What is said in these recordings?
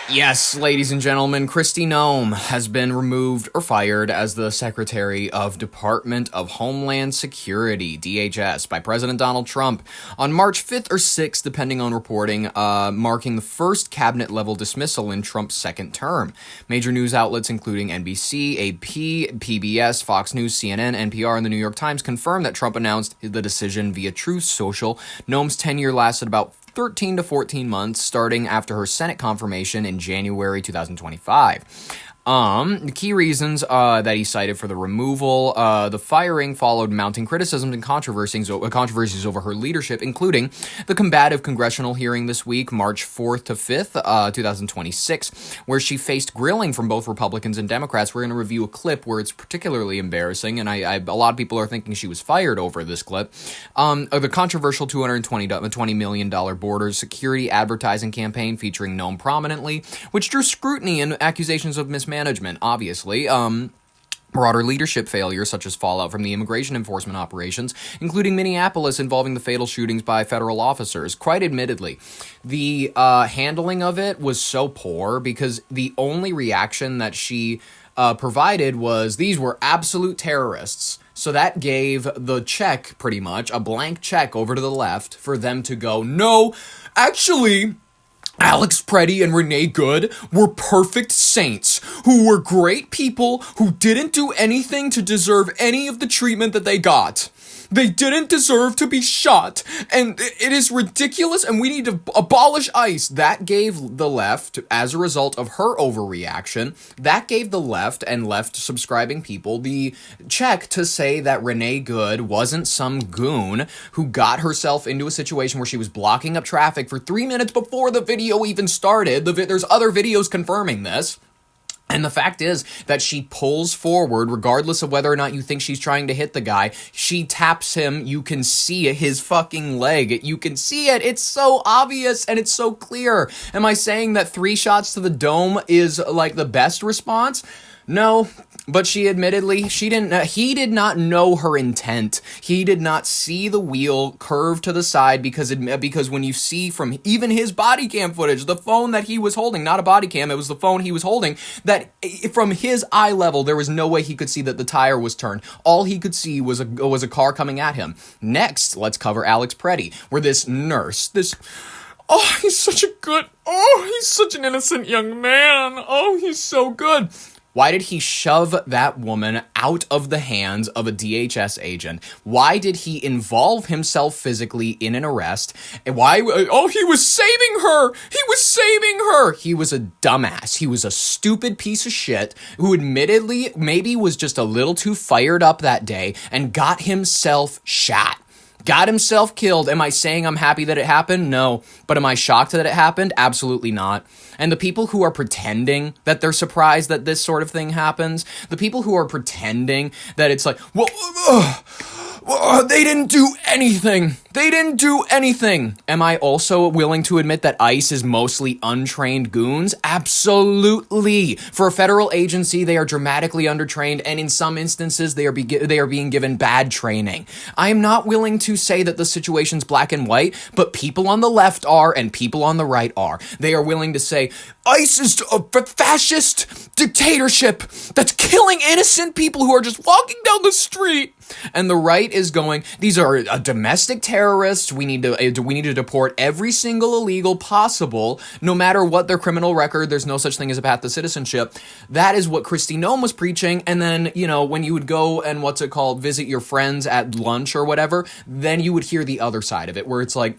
Yes, ladies and gentlemen, Kristi Noem has been removed or fired as the Secretary of Department of Homeland Security, DHS, by President Donald Trump on March 5th or 6th, depending on reporting, marking the first cabinet-level dismissal in Trump's second term. Major news outlets including NBC, AP, PBS, Fox News, CNN, NPR, and the New York Times confirmed that Trump announced the decision via Truth Social. Noem's tenure lasted about 13 to 14 months, starting after her Senate confirmation in January 2025. The key reasons that he cited for the removal, the firing followed mounting criticisms and controversies over her leadership, including the combative congressional hearing this week, March 4th to 5th, 2026, where she faced grilling from both Republicans and Democrats. We're going to review a clip where it's particularly embarrassing, and a lot of people are thinking she was fired over this clip. The controversial $220 million border security advertising campaign featuring Noem prominently, which drew scrutiny and accusations of mismanagement, obviously. Broader leadership failures, such as fallout from the immigration enforcement operations, including Minneapolis involving the fatal shootings by federal officers. Quite admittedly, the handling of it was so poor because the only reaction that she provided was, these were absolute terrorists. So that gave the check, pretty much, a blank check over to the left for them to go, no, actually, Alex Preddy and Renee Good were perfect saints who were great people who didn't do anything to deserve any of the treatment that they got. They didn't deserve to be shot, and it is ridiculous, and we need to abolish ICE. That gave the left, as a result of her overreaction, that gave the left and left-subscribing people the check to say that Renee Good wasn't some goon who got herself into a situation where she was blocking up traffic for 3 minutes before the video even started. There's other videos confirming this. And the fact is that she pulls forward, regardless of whether or not you think she's trying to hit the guy. She taps him. You can see his fucking leg. You can see it. It's so obvious and it's so clear. Am I saying that 3 shots to the dome is like the best response? No, but she admittedly, he did not know her intent. He did not see the wheel curve to the side because when you see from even his body cam footage, the phone that he was holding, not a body cam, it was the phone he was holding, that from his eye level, there was no way he could see that the tire was turned. All he could see was a car coming at him. Next, let's cover Alex Preddy, where this nurse, he's such an innocent young man. Oh, he's so good. Why did he shove that woman out of the hands of a DHS agent? Why did he involve himself physically in an arrest? And why? Oh, he was saving her! He was saving her! He was a dumbass. He was a stupid piece of shit who admittedly maybe was just a little too fired up that day and got himself shot. Got himself killed. Am I saying I'm happy that it happened? No. But am I shocked that it happened? Absolutely not. And the people who are pretending that they're surprised that this sort of thing happens, the people who are pretending that it's like, well, they didn't do anything. They didn't do anything. Am I also willing to admit that ICE is mostly untrained goons? Absolutely. For a federal agency, they are dramatically undertrained, and in some instances, they are being given bad training. I am not willing to say that the situation's black and white, but people on the left are, and people on the right are. They are willing to say, ICE is a fascist dictatorship that's killing innocent people who are just walking down the street. And the right is going, these are domestic terrorists. We need to deport every single illegal possible, no matter what their criminal record. There's no such thing as a path to citizenship. That is what Kristi Noem was preaching. And then, when you would go and visit your friends at lunch or whatever, then you would hear the other side of it, where it's like,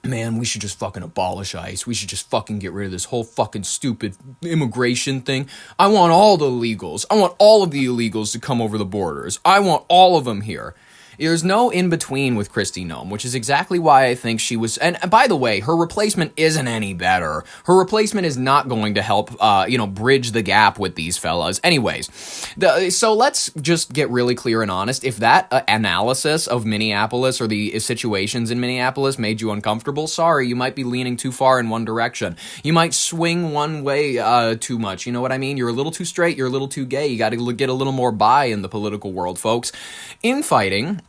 man, we should just fucking abolish ICE. We should just fucking get rid of this whole fucking stupid immigration thing. I want all the illegals. I want all of the illegals to come over the borders. I want all of them here. There's no in-between with Kristi Noem, which is exactly why I think she was... And by the way, her replacement isn't any better. Her replacement is not going to help, bridge the gap with these fellas. Anyways, so let's just get really clear and honest. If that analysis of Minneapolis or the situations in Minneapolis made you uncomfortable, sorry, you might be leaning too far in one direction. You might swing one way too much. You know what I mean? You're a little too straight. You're a little too gay. You got to get a little more bi in the political world, folks. Infighting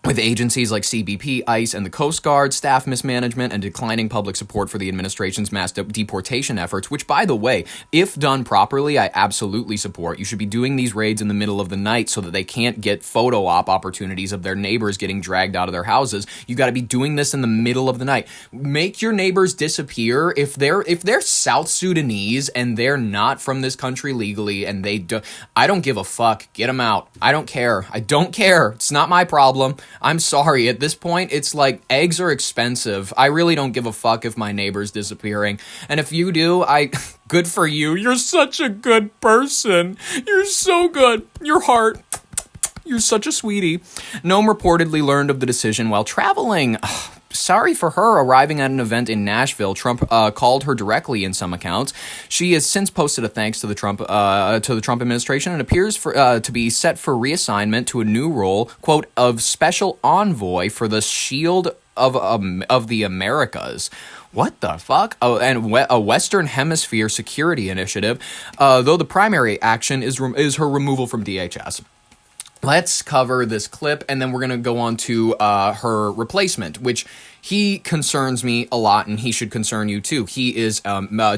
with agencies like CBP, ICE, and the Coast Guard, staff mismanagement, and declining public support for the administration's mass deportation efforts, which, by the way, if done properly, I absolutely support. You should be doing these raids in the middle of the night so that they can't get photo op opportunities of their neighbors getting dragged out of their houses. You got to be doing this in the middle of the night. Make your neighbors disappear. If they're South Sudanese and they're not from this country legally, and I don't give a fuck. Get them out. I don't care. I don't care. It's not my problem. I'm sorry. At this point, it's like eggs are expensive. I really don't give a fuck if my neighbor's disappearing. And if you do, good for you. You're such a good person. You're so good. Your heart. You're such a sweetie. Noem reportedly learned of the decision while traveling. Sorry for her. Arriving at an event in Nashville, Trump called her directly in some accounts. She has since posted a thanks to the Trump administration and appears to be set for reassignment to a new role, quote, of special envoy for the Shield of the Americas. What the fuck? Oh, and a Western Hemisphere security initiative, though the primary action is her removal from DHS. Let's cover this clip, and then we're going to go on to her replacement, which he concerns me a lot, and he should concern you too. He is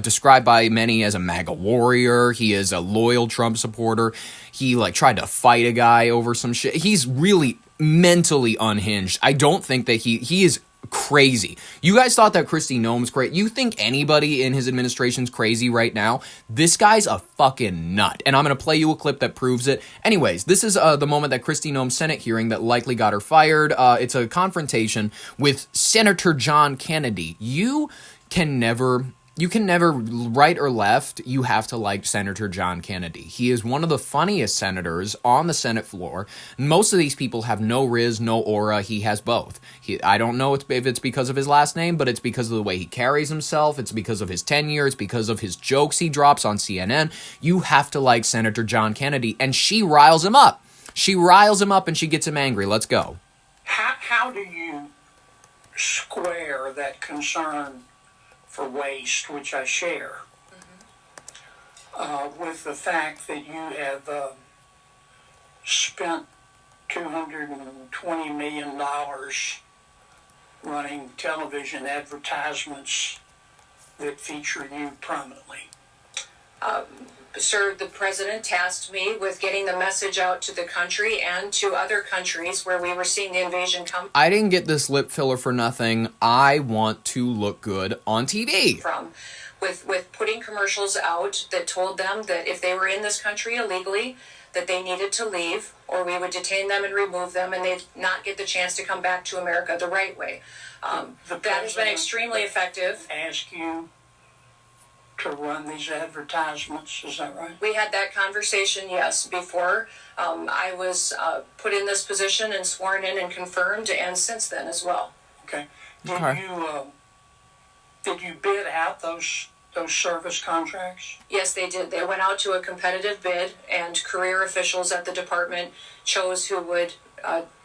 described by many as a MAGA warrior. He is a loyal Trump supporter. He tried to fight a guy over some shit. He's really mentally unhinged. I don't think that he is crazy. You guys thought that Kristi Noem's crazy. You think anybody in his administration's crazy right now? This guy's a fucking nut. And I'm going to play you a clip that proves it. Anyways, this is the moment that Kristi Noem's Senate hearing that likely got her fired. It's a confrontation with Senator John Kennedy. You can never, right or left, you have to like Senator John Kennedy. He is one of the funniest senators on the Senate floor. Most of these people have no riz, no aura. He has both. I don't know if it's because of his last name, but it's because of the way he carries himself. It's because of his tenure. It's because of his jokes he drops on CNN. You have to like Senator John Kennedy, and she riles him up. She riles him up, and she gets him angry. Let's go. How do you square that concern for waste, which I share, with the fact that you have spent $220 million running television advertisements that feature you prominently? Sir, the president tasked me with getting the message out to the country and to other countries where we were seeing the invasion come. I didn't get this lip filler for nothing. I want to look good on TV. With putting commercials out that told them that if they were in this country illegally, that they needed to leave, or we would detain them and remove them, and they'd not get the chance to come back to America the right way. That has been extremely effective. Ask you to run these advertisements, is that right? We had that conversation, yes, before I was put in this position and sworn in and confirmed, and since then as well. Okay. Did you bid out those service contracts? Yes, they did. They went out to a competitive bid, and career officials at the department chose who would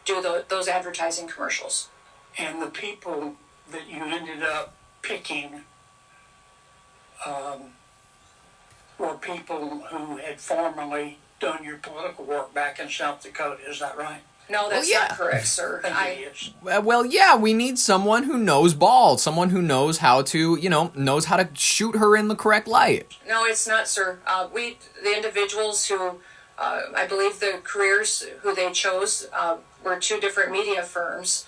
do those advertising commercials. And the people that you ended up picking were people who had formerly done your political work back in South Dakota, is that right? No, that's not correct, sir. Well, yeah, we need someone who knows ball, someone who knows how to, knows how to shoot her in the correct light. No, it's not, sir. The individuals who, I believe the careers who they chose were two different media firms.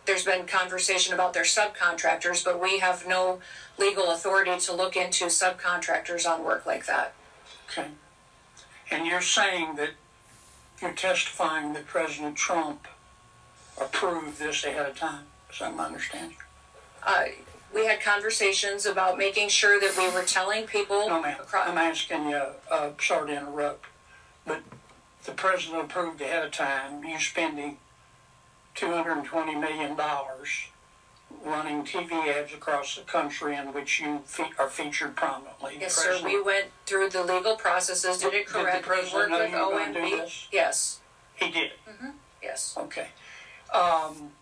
There's been conversation about their subcontractors, but we have no legal authority to look into subcontractors on work like that. Okay. And you're saying that you're testifying that President Trump approved this ahead of time. Is that my understanding? We had conversations about making sure that we were telling people... No, ma'am. I'm asking you, sorry to interrupt, but the president approved ahead of time you spending $220 million running TV ads across the country in which you are featured prominently. Yes, sir. We went through the legal processes, did it correctly. Did the president know you were going to do this? Yes. He did? Mm-hmm. Yes. Okay. And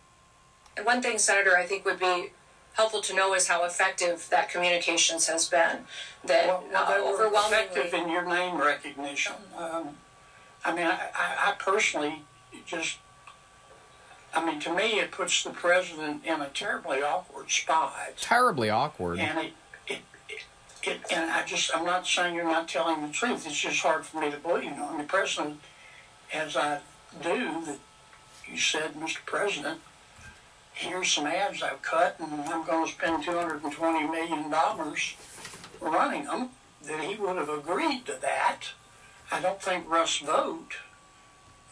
one thing, Senator, I think would be helpful to know is how effective that communications has been. That they were overwhelmingly effective in your name recognition. I personally just I mean, to me, it puts the president in a terribly awkward spot. Terribly awkward. And I'm not saying you're not telling the truth. It's just hard for me to believe. You know, I mean, the president, as I do, that you said, Mr. President, here's some ads I've cut, and I'm going to spend $220 million running them, that he would have agreed to that. I don't think Russ Vogt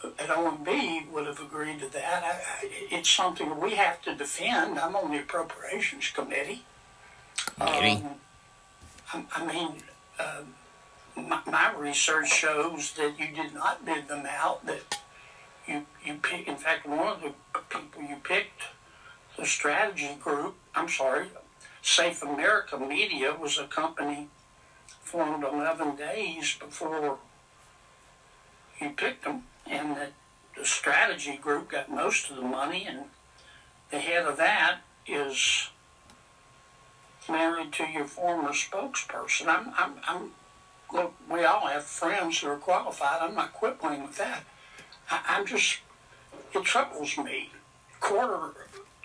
at OMB would have agreed to that. It's something we have to defend. I'm on the Appropriations Committee. My research shows that you did not bid them out, that you picked, in fact, one of the people you picked, the strategy group, Safe America Media was a company formed 11 days before you picked them, and that the strategy group got most of the money, and the head of that is married to your former spokesperson. Look, we all have friends who are qualified. I'm not quibbling with that. It troubles me.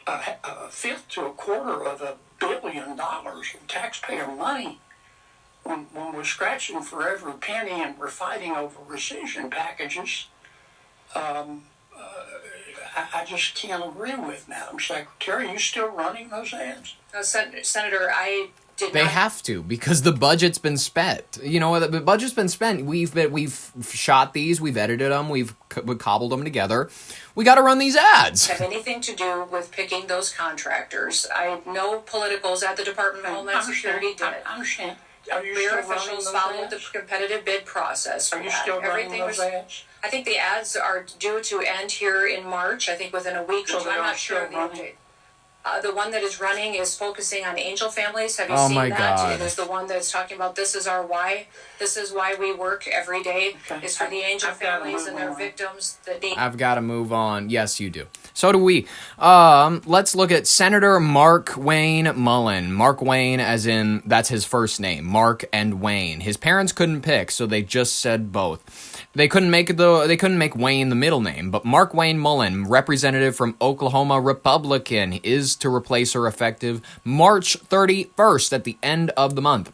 A fifth to a quarter of $1 billion of taxpayer money when we're scratching for every penny and we're fighting over rescission packages. I just can't agree with Madam Secretary. Are you still running those ads? Senator, I did They not. have to, because the budget's been spent. You know, the budget's been spent. We've shot these, we've edited them, we've cobbled them together. We got to run these ads. Have anything to do with picking those contractors. I know politicals at the Department of Homeland Security did. I understand. Are you Mayor still running officials those followed the ads? competitive bid process. Are you still running those ads? I think the ads are due to end here in March. I think within a week or So two. they I'm are not sure of the still update. running? The one that is running is focusing on angel families. Have you Oh seen my that? God. It is the one that's talking about this is our why. This is why we work every day. Okay. Is for the angel I've gotta families move and their on. victims that need. I've got to move on. Yes, you do. So do we. Let's look at Senator Markwayne Mullin. Markwayne, as in, that's his first name. Mark and Wayne. His parents couldn't pick, so they just said both. They couldn't make Wayne the middle name, but Markwayne Mullin, representative from Oklahoma Republican, is to replace her effective March 31st at the end of the month.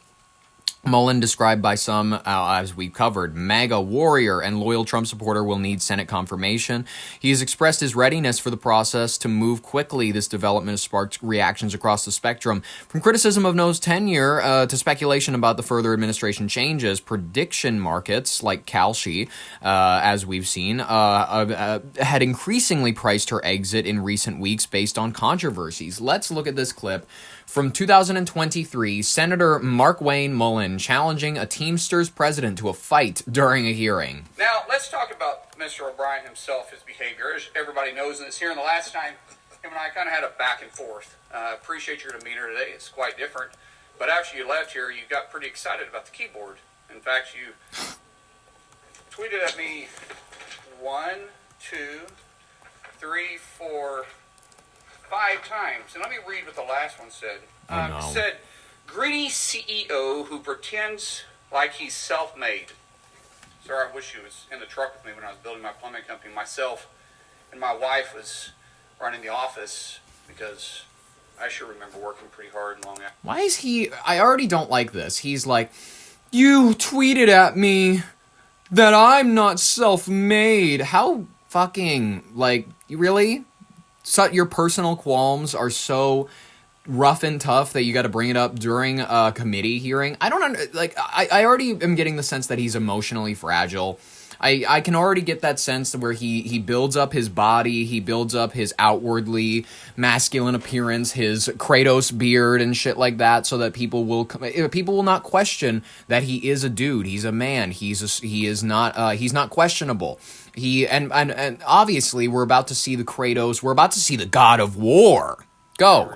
Mullin, described by some, as we've covered, MAGA warrior and loyal Trump supporter, will need Senate confirmation. He has expressed his readiness for the process to move quickly. This development has sparked reactions across the spectrum, from criticism of Noem's tenure to speculation about the further administration changes. Prediction markets, like Kalshi, as we've seen, had increasingly priced her exit in recent weeks based on controversies. Let's look at this clip from 2023, Senator Markwayne Mullin challenging a Teamsters president to a fight during a hearing. Now, let's talk about Mr. O'Brien himself, his behavior. As everybody knows in this hearing, the last time, him and I kind of had a back and forth. Appreciate your demeanor today. It's quite different. But after you left here, you got pretty excited about the keyboard. In fact, you tweeted at me 1, 2, 3, 4, 5 times. And let me read what the last one said. It said, greedy CEO who pretends like he's self-made. Sir, I wish you was in the truck with me when I was building my plumbing company. Myself and my wife was running the office, because I sure remember working pretty hard and long after. Why is he... I already don't like this. He's like, you tweeted at me that I'm not self-made. How fucking, like, you really? So your personal qualms are so rough and tough that you got to bring it up during a committee hearing? I don't I already am getting the sense that he's emotionally fragile. I can already get that sense where he builds up his body, he builds up his outwardly masculine appearance, his Kratos beard and shit like that, so that people will not question that he is a dude, he's a man, he's not questionable. And obviously we're about to see the Kratos, we're about to see the God of War. Go.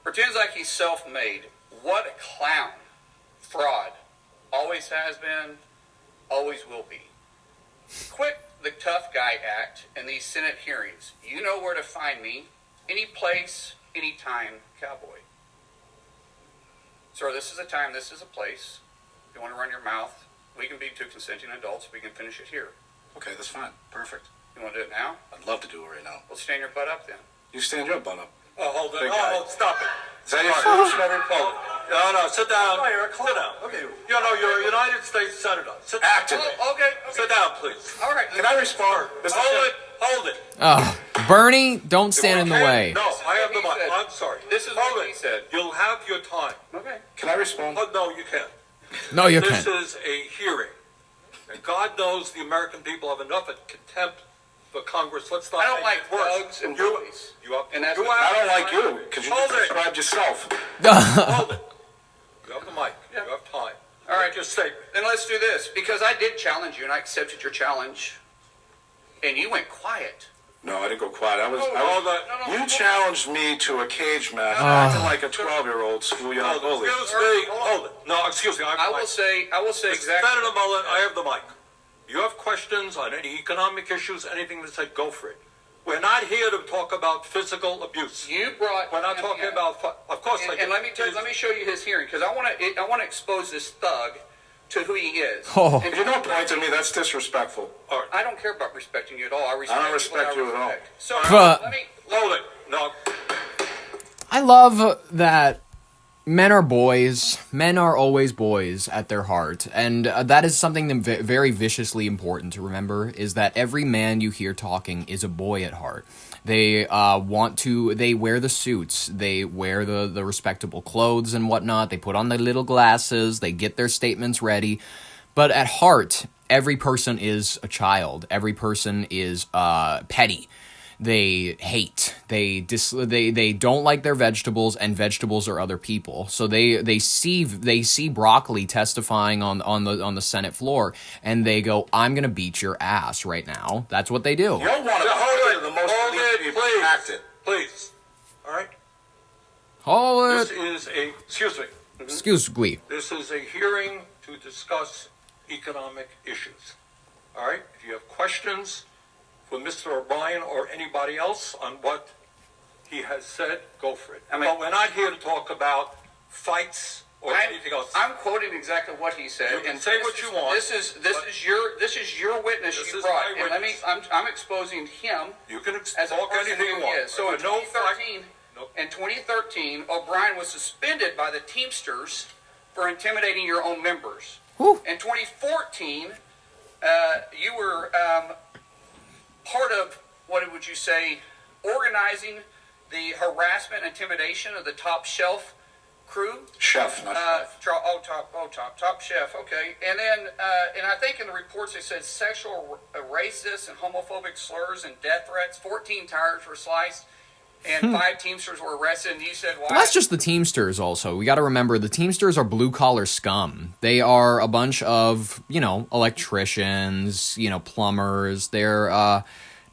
Pretends like he's self-made. What a clown. Fraud. Always has been. Always will be. Quit the tough guy act in these Senate hearings. You know where to find me. Any place, any time, cowboy. Sir, this is a time, this is a place. If you want to run your mouth, we can be two consenting adults. We can finish it here. Okay, that's fine. Perfect. You want to do it now? I'd love to do it right now. Well, stand your butt up then. You stand your butt up. Oh, hold it. Big guy. Oh, stop it. Is that your solution, every poll? No, sit down. Oh, you're a clown. Sit down. Okay. You know, you're a United States Senator. Sit down. Actively. Oh, okay. Sit down, please. All right. Can I respond? Mr. Hold it. Bernie, don't stand in the way. No, I have the what he mic. said. I'm sorry. This is Hold what it. he said. You'll have your time. Okay. Can I respond? Oh, no, you can't. No, you This can't. is a hearing. And God knows the American people have enough contempt for Congress. Let's not I don't make like it worse. thugs and You- bullies. You have, And that's you what- have I don't the like time. you, because you Hold just it. described yourself. Hold it. You have the mic. Yeah. You have time. All right. Make your statement. Then let's do this, because I did challenge you, and I accepted your challenge, and you went quiet. No, I didn't go quiet. I was. Hold it. You challenged me to a cage match, acting like a 12-year-old schoolyard bully. Excuse me. Hold it. No, excuse me. I will say exactly. Senator Mullin, I have the mic. You have questions on any economic issues, anything that said, go for it. We're not here to talk about physical abuse. You brought. We're not him talking in. about, of course. I And get let me it. let me show you his hearing, because I want to expose this thug to who he is. Oh. And You don't point to me. That's disrespectful. All right. I don't care about respecting you at all. I respect. don't respect people you that I at all. respect. So But- let me. Hold it. No. I love that men are boys. Men are always boys at their heart. And that is something that very viciously important to remember, is that every man you hear talking is a boy at heart. They they wear the suits, they wear the respectable clothes and whatnot, they put on their little glasses, they get their statements ready. But at heart, every person is a child. Every person is petty. They hate. They don't like their vegetables, and vegetables are other people. So they see broccoli testifying on the Senate floor, and they go, "I'm gonna beat your ass right now." That's what they do. You don't want to Hold it. the most Hold elite it, people please. act it. Please. All right. Hold This it. is a, excuse me. Excuse me. This is a hearing to discuss economic issues. All right? If you have questions for Mr. O'Brien or anybody else on what he has said, go for it. I mean- But we're not here to talk about fights or anything else. I'm quoting exactly what he said. You can and say this what is- you want, This is your witness This you is brought, my and let me. witness. I'm exposing him You can as a talk person anything who you he want. is. So in But no fight- 2013, Nope. in 2013, O'Brien was suspended by the Teamsters for intimidating your own members. Whew. In 2014, you were part of, what would you say, organizing the harassment and intimidation of the Top Shelf crew. Chef, not chef. Top Chef. Okay, and then and I think in the reports they said sexual, racist, and homophobic slurs and death threats. 14 tires were sliced, and 5 Teamsters were arrested. And you said why? Well, that's just the Teamsters also. We got to remember the Teamsters are blue-collar scum. They are a bunch of, electricians, plumbers. They're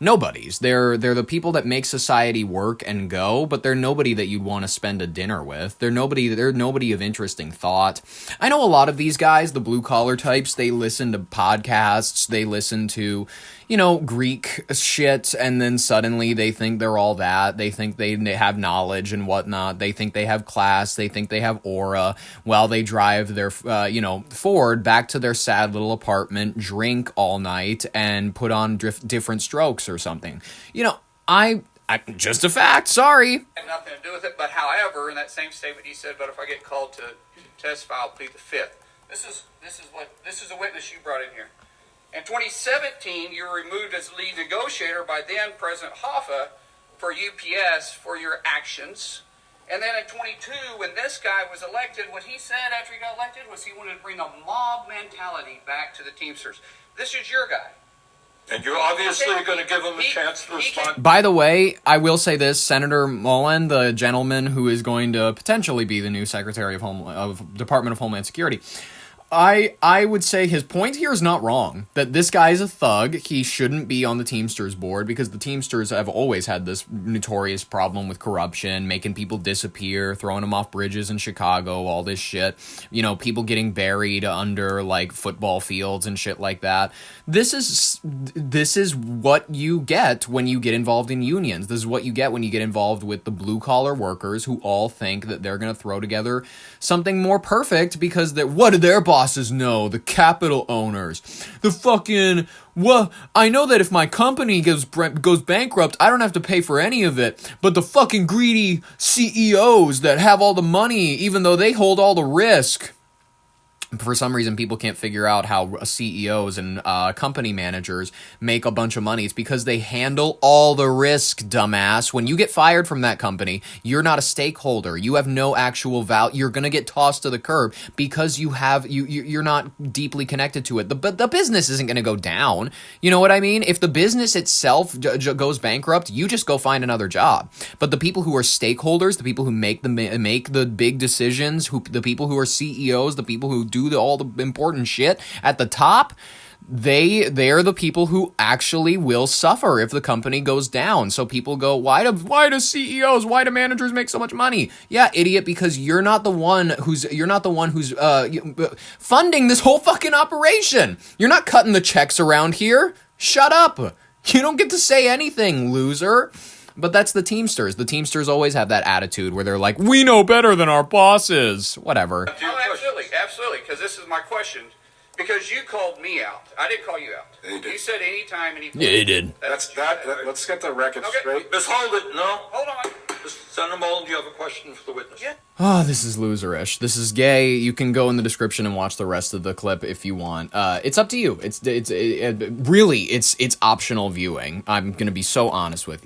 nobodies. They're the people that make society work and go, but they're nobody that you'd want to spend a dinner with. They're nobody of interesting thought. I know a lot of these guys, the blue-collar types, they listen to podcasts, they listen to, Greek shit, and then suddenly they think they're all that. They think they have knowledge and whatnot. They think they have class. They think they have aura while they drive their, Ford back to their sad little apartment, drink all night, and put on different strokes or something. I just a fact. Sorry. Had nothing to do with it. But however, in that same statement, he said, "But if I get called to testify, I'll plead the fifth." This is a witness you brought in here. In 2017, you were removed as lead negotiator by then President Hoffa for UPS for your actions. And then in 22, when this guy was elected, what he said after he got elected was he wanted to bring a mob mentality back to the Teamsters. This is your guy. And you're obviously going to give him a chance to respond. By the way, I will say this: Senator Mullin, the gentleman who is going to potentially be the new Secretary of Department of Homeland Security, I would say his point here is not wrong. That this guy is a thug. He shouldn't be on the Teamsters board because the Teamsters have always had this notorious problem with corruption, making people disappear, throwing them off bridges in Chicago, all this shit. People getting buried under football fields and shit like that. This is what you get when you get involved in unions. This is what you get when you get involved with the blue collar workers who all think that they're going to throw together something more perfect because what did their boss bosses know, the capital owners, the fucking, well, I know that if my company goes bankrupt, I don't have to pay for any of it, but the fucking greedy CEOs that have all the money, even though they hold all the risk. For some reason, people can't figure out how CEOs and company managers make a bunch of money. It's because they handle all the risk, dumbass. When you get fired from that company, you're not a stakeholder. You have no actual value. You're gonna get tossed to the curb because you're not deeply connected to it. The business isn't gonna go down. You know what I mean? If the business itself goes bankrupt, you just go find another job. But the people who are stakeholders, the people who make the big decisions, the people who are CEOs, the people who do all the important shit at the top, they're the people who actually will suffer if the company goes down. So people go, why do CEOs, why do managers make so much money? Yeah, idiot, because you're not the one who's funding this whole fucking operation. You're not cutting the checks around here. Shut up. You don't get to say anything, loser. But that's the Teamsters. The Teamsters always have that attitude where they're like, we know better than our bosses. Whatever. No, absolutely, because this is my question. Because you called me out. I didn't call you out. Yeah, you did. You said anytime, any place. Yeah, he did. Let's get the record Okay. straight. Ms. Hold it, no. Hold on. Senator Mullin, do you have a question for the witness? Yeah. Oh, this is loserish. This is gay. You can go in the description and watch the rest of the clip if you want. It's up to you. It's optional viewing. I'm going to be so honest with you.